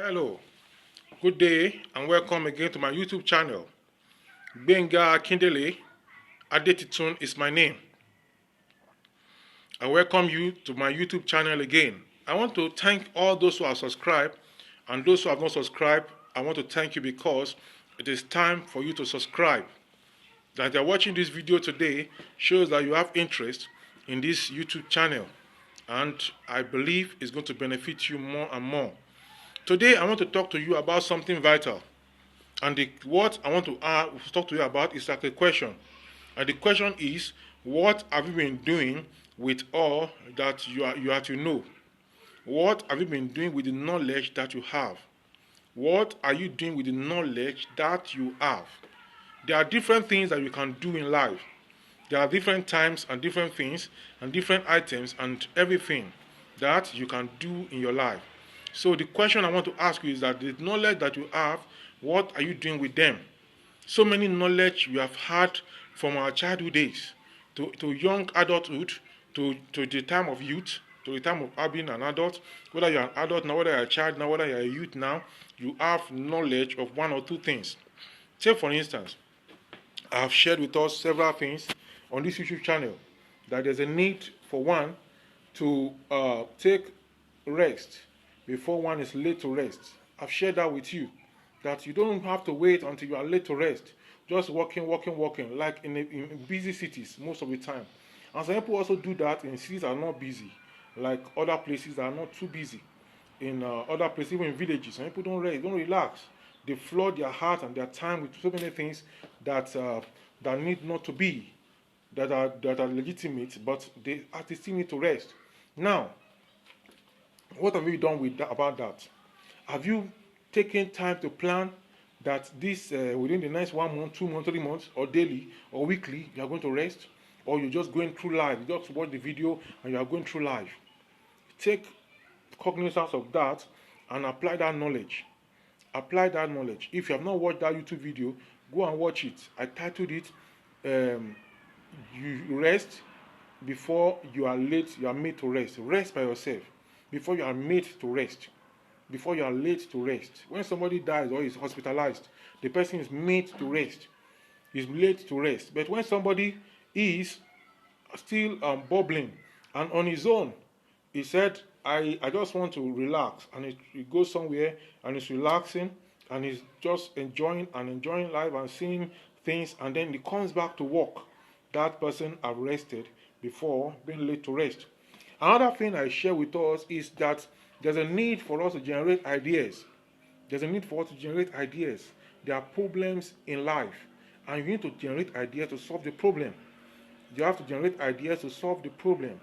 Hello, good day, and welcome again to my YouTube channel. Benga Kindele Adetitun is my name. I welcome you to my YouTube channel again. I want to thank all those who have subscribed, and those who have not subscribed, I want to thank you because it is time for you to subscribe. That you're watching this video today shows that you have interest in this YouTube channel, and I believe it's going to benefit you more and more. Today, I want to talk to you about something vital. And what I want to talk to you about is like a question. And the question is, what have you been doing with all that you have to know? What have you been doing with the knowledge that you have? What are you doing with the knowledge that you have? There are different things that you can do in life. There are different times and different things and different items and everything that you can do in your life. So the question I want to ask you is that the knowledge that you have, what are you doing with them? So many knowledge we have had from our childhood days to young adulthood, to the time of youth, to the time of being an adult. Whether you're an adult now, whether you're a child now, whether you're a youth now, you have knowledge of one or two things. Take for instance, I have shared with us several things on this YouTube channel that there's a need for one to take rest before one is late to rest. I've shared that with you, that you don't have to wait until you are late to rest. Just walking, like in busy cities most of the time. And some people also do that in cities that are not busy, like other places that are not too busy. In other places, even in villages, some people don't rest, don't relax. They flood their heart and their time with so many things that need not to be, that are legitimate, but they still need to rest. Now, what have you done with about that? Have you taken time to plan that this within the next 1 month, 2 months, 3 months, or daily or weekly, you are going to rest, or you're just going through life? You just watch the video and you are going through life. Take cognizance of that and apply that knowledge. Apply that knowledge. If you have not watched that YouTube video, go and watch it. I titled it "You Rest Before You Are Late. You Are Made to Rest." Rest by yourself before you are made to rest. Before you are late to rest. When somebody dies or is hospitalized, the person is made to rest. Is late to rest. But when somebody is still bubbling and on his own, he said, I just want to relax, and he goes somewhere and he's relaxing and he's just enjoying life and seeing things, and then he comes back to work. That person have rested before being late to rest. Another thing I share with us is that there's a need for us to generate ideas. There's a need for us to generate ideas. There are problems in life, and you need to generate ideas to solve the problem. You have to generate ideas to solve the problem.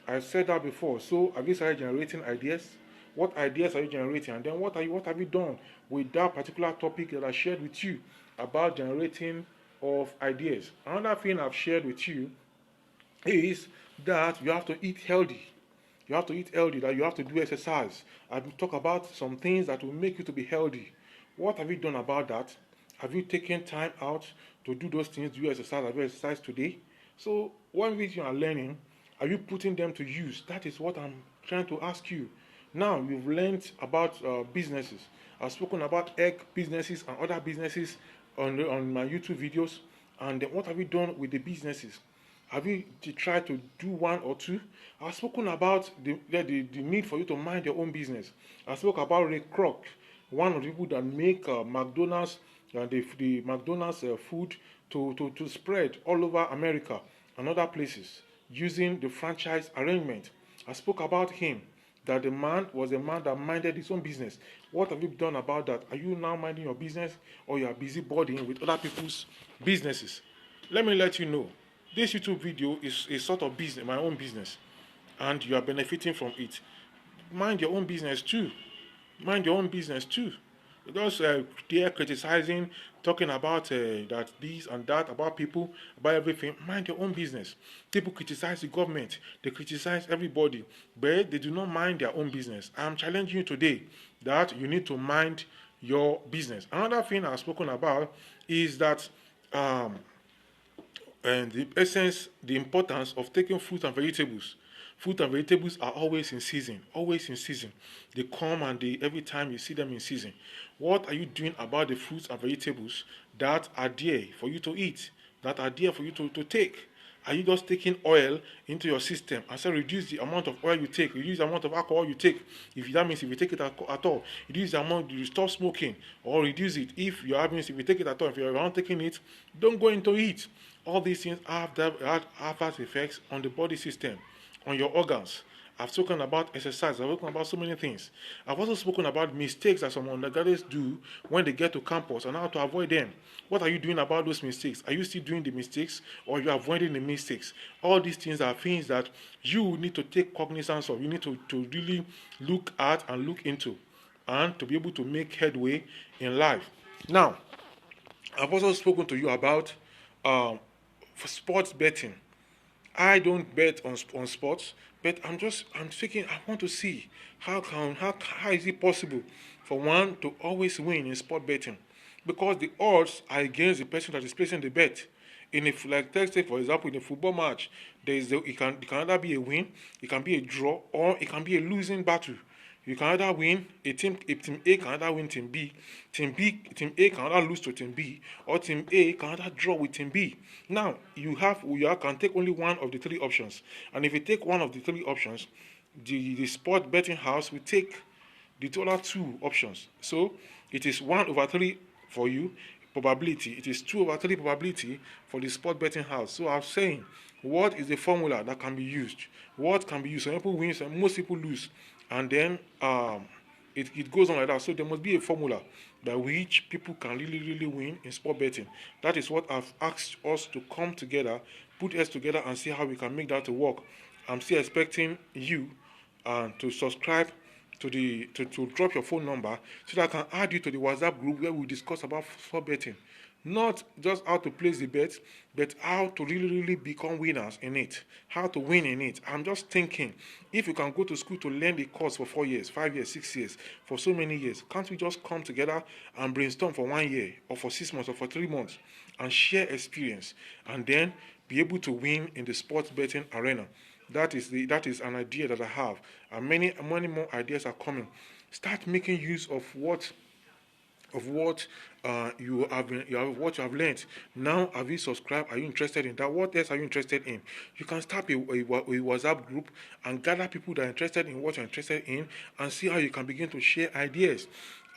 I said that before. So have you started generating ideas? What ideas are you generating? And then what have you done with that particular topic that I shared with you about generating of ideas? Another thing I've shared with you is that you have to eat healthy. You have to eat healthy, that you have to do exercise. I've talked about some things that will make you to be healthy. What have you done about that? Have you taken time out to do those things? Do you exercise? Have you exercised today? So, one thing you are learning, are you putting them to use? That is what I'm trying to ask you. Now, you've learned about businesses. I've spoken about egg businesses and other businesses on my YouTube videos. And then what have you done with the businesses? Have you tried to do one or two? I've spoken about the need for you to mind your own business. I spoke about Ray Kroc, one of the people that make McDonald's, the McDonald's food to spread all over America and other places using the franchise arrangement. I spoke about him, that the man was a man that minded his own business. What have you done about that? Are you now minding your business, or you are busy bodying with other people's businesses? Let me let you know. This YouTube video is a sort of business, my own business, and you are benefiting from it. Mind your own business too. Mind your own business too. Just there criticizing, talking about that this and that, about people, about everything. Mind your own business. People criticize the government, they criticize everybody, but they do not mind their own business. I'm challenging you today that you need to mind your business. Another thing I've spoken about is that and the essence, the importance of taking fruits and vegetables. Fruit and vegetables are always in season, always in season. They come and they every time you see them in season. What are you doing about the fruits and vegetables that are there for you to eat, that are there for you to take? Are you just taking oil into your system and say reduce the amount of oil you take, reduce the amount of alcohol you take? If that means if you take it at all, reduce the amount you stop smoking or reduce it. If you have if you take it at all, if you're not taking it, don't go into it. All these things have adverse effects on the body system, on your organs. I've spoken about exercise. I've spoken about so many things. I've also spoken about mistakes that some undergraduates do when they get to campus and how to avoid them. What are you doing about those mistakes? Are you still doing the mistakes or are you avoiding the mistakes? All these things are things that you need to take cognizance of. You need to really look at and look into and to be able to make headway in life. Now, I've also spoken to you about sports betting. I don't bet on sports, but I'm thinking I want to see how is it possible for one to always win in sport betting, because the odds are against the person that is placing the bet. In if like let's say for example in a football match, it can either be a win, it can be a draw, or it can be a losing battle. You can either win if team A can either win team A can either lose to team B, or team A can either draw with team B. Now you can take only one of the three options, and if you take one of the three options, the sport betting house will take the total two options. So it is 1/3 for you probability. It is 2/3 probability for the sport betting house. So I'm saying, what is the formula that can be used? What can be used? Some people win, most people lose, and then it goes on like that. So there must be a formula by which people can really win in sport betting. That is what I've asked us to come together, put us together, and see how we can make that to work. I'm still expecting you to subscribe to drop your phone number so that I can add you to the WhatsApp group where we discuss about sport betting. Not just how to place the bet, but how to really become winners in it, how to win in it. I'm just thinking, if you can go to school to learn the course for 4 years, 5 years, 6 years, for so many years, can't we just come together and brainstorm for 1 year, or for 6 months, or for 3 months, and share experience, and then be able to win in the sports betting arena? That is an idea that I have, and many more ideas are coming. Start making use of what what you have learned. Now, have you subscribed? Are you interested in that? What else are you interested in? You can start a WhatsApp group and gather people that are interested in what you're interested in, and see how you can begin to share ideas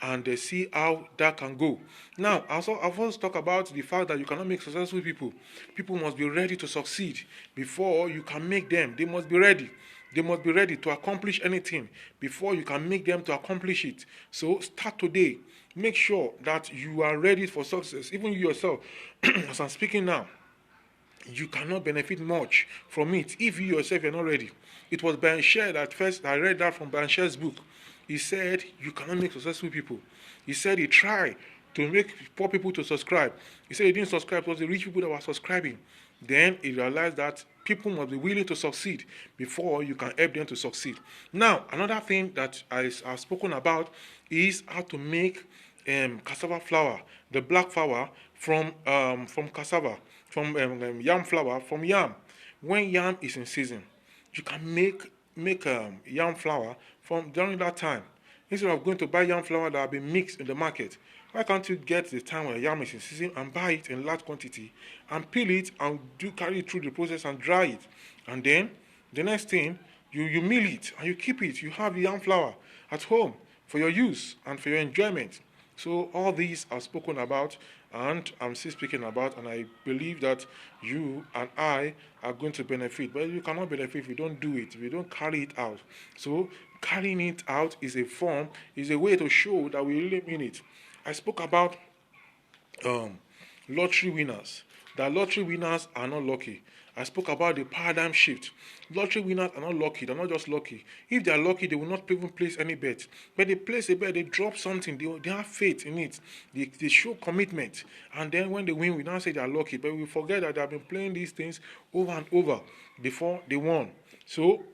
and see how that can go. Now, I've also talked about the fact that you cannot make successful people. People must be ready to succeed before you can make them. They must be ready. They must be ready to accomplish anything before you can make them to accomplish it. So start today. Make sure that you are ready for success. Even you yourself, as I'm speaking now, you cannot benefit much from it if you yourself are not ready. It was Bansher that first I read that from Bansher's book. He said you cannot make successful people. He said he tried to make poor people to subscribe. He said he didn't subscribe, it was the rich people that were subscribing. Then he realized that people must be willing to succeed before you can help them to succeed. Now, another thing that I've spoken about is how to make cassava flour, the black flour from cassava, from yam flour from yam. When yam is in season, you can make yam flour from during that time. Instead of going to buy yam flour that have been mixed in the market, why can't you get the time when yam is in season and buy it in large quantity and peel it and carry it through the process and dry it, and then the next thing you mill it and you keep it. You have yam flour at home for your use and for your enjoyment. So all these are spoken about, and I'm still speaking about, and I believe that you and I are going to benefit. But you cannot benefit if you don't do it, if you don't carry it out. So carrying it out is a way to show that we really mean it. I spoke about lottery winners, that lottery winners are not lucky. I spoke about the paradigm shift. Lottery winners are not lucky. They're not just lucky. If they are lucky, they will not even place any bet. But they place a bet, they drop something. They have faith in it. They show commitment. And then when they win, we now say they are lucky. But we forget that they have been playing these things over and over before they won. So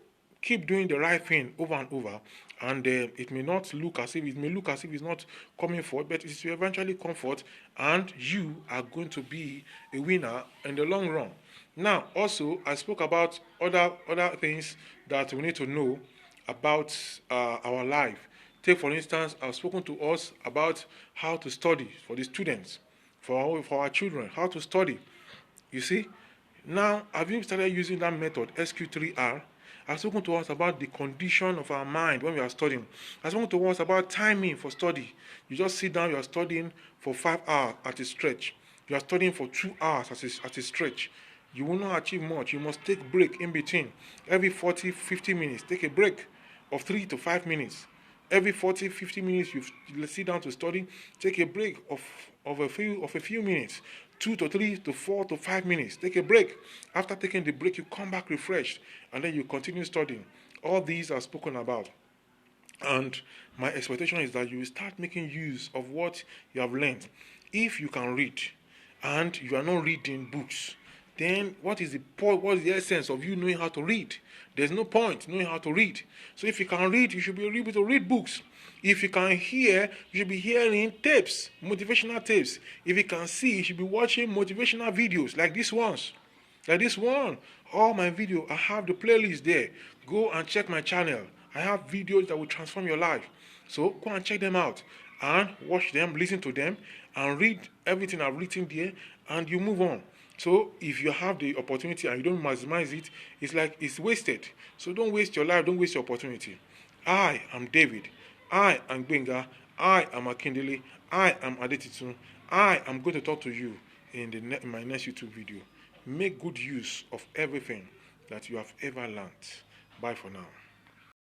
keep doing the right thing over and over, and it may look as if it's not coming forth, but it will eventually come forth, and you are going to be a winner in the long run. Now, also, I spoke about other things that we need to know about our life. Take, for instance, I've spoken to us about how to study for the students, for our children, how to study. You see? Now, have you started using that method, SQ3R? I've spoken to us about the condition of our mind when we are studying. I've spoken to us about timing for study. You just sit down, you are studying for 5 hours at a stretch. You are studying for 2 hours at a stretch. You will not achieve much. You must take break in between. Every 40, 50 minutes, take a break of 3 to 5 minutes. Every 40, 50 minutes, you sit down to study, take a break of a few minutes. 2 to 3 to 4 to 5 minutes. Take a break. After taking the break, you come back refreshed, and then you continue studying. All these are spoken about. And my expectation is that you will start making use of what you have learned. If you can read and you are not reading books, then what is the point? What is the essence of you knowing how to read? There's no point knowing how to read. So if you can read, you should be able to read books. If you can hear, you should be hearing tapes, motivational tapes. If you can see, you should be watching motivational videos like this ones. Like this one. All my video, I have the playlist there. Go and check my channel. I have videos that will transform your life. So go and check them out and watch them, listen to them, and read everything I've written there, and you move on. So if you have the opportunity and you don't maximize it, it's like it's wasted. So don't waste your life, don't waste your opportunity. I am David. I am Benga. I am Akindele. I am Adetitun. I am going to talk to you in my next YouTube video. Make good use of everything that you have ever learned. Bye for now.